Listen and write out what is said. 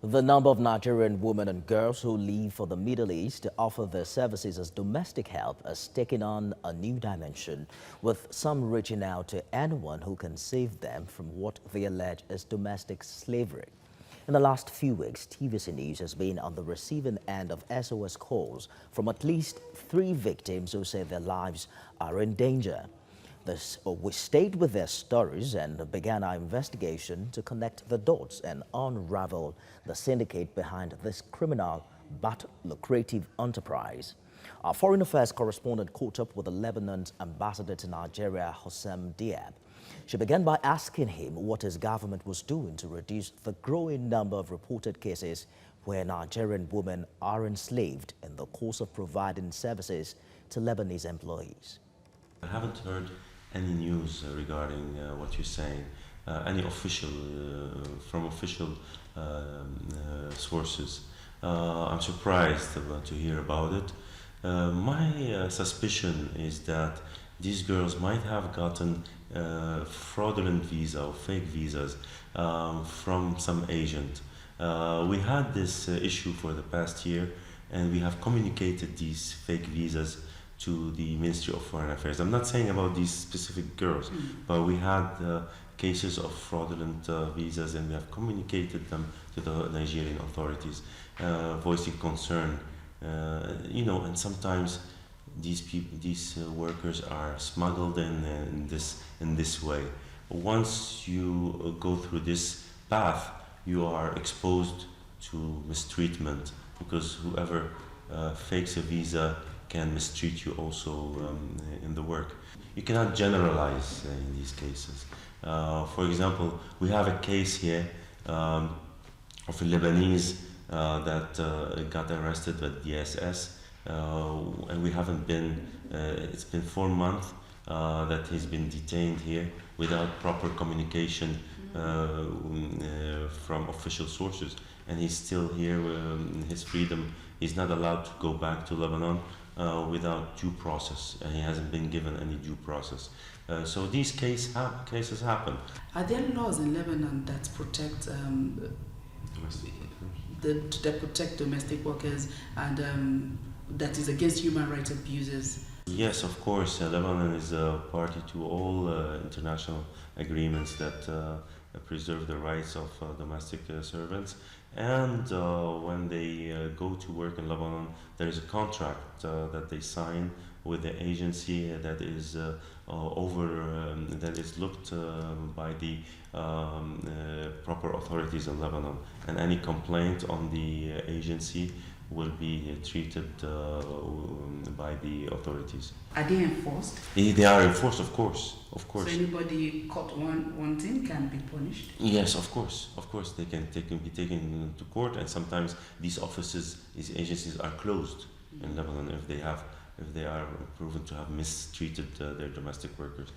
The number of Nigerian women and girls who leave for the Middle East to offer their services as domestic help has taken on a new dimension, with some reaching out to anyone who can save them from what they allege is domestic slavery. In the last few weeks, TVC News has been on the receiving end of SOS calls from at least 3 victims who say their lives are in danger. We stayed with their stories and began our investigation to connect the dots and unravel the syndicate behind this criminal but lucrative enterprise. Our foreign affairs correspondent caught up with the Lebanon's ambassador to Nigeria, Houssam Diab. She began by asking him what his government was doing to reduce the growing number of reported cases where Nigerian women are enslaved in the course of providing services to Lebanese employees. I haven't heard any news regarding what you're saying, any official, from official sources. I'm surprised to hear about it. My suspicion is that these girls might have gotten fraudulent visa or fake visas from some agent. We had this issue for the past year, and we have communicated these fake visas to the Ministry of Foreign Affairs. I'm not saying about these specific girls, but we had cases of fraudulent visas, and we have communicated them to the Nigerian authorities, voicing concern. And sometimes these workers are smuggled in this way. Once you go through this path, you are exposed to mistreatment, because whoever fakes a visa can mistreat you also in the work. You cannot generalize in these cases. For example, we have a case here of a Lebanese that got arrested at DSS, and we haven't been, it's been 4 months that he's been detained here without proper communication from official sources, and he's still here in his freedom. He's not allowed to go back to Lebanon without due process, and he hasn't been given any due process. So these cases happen. Are there laws in Lebanon that protect domestic workers, and that is against human rights abuses? Yes, of course. Lebanon is a party to all international agreements that preserve the rights of domestic servants. And when they go to work in Lebanon, there is a contract that they sign with the agency that is that is looked by the proper authorities in Lebanon. And any complaint on the agency will be treated by the authorities. Are they enforced? They are enforced, of course. So anybody caught wanting can be punished? Yes, of course. Of course, they can be taken to court, and sometimes these offices, these agencies are closed in Lebanon if they are proven to have mistreated their domestic workers.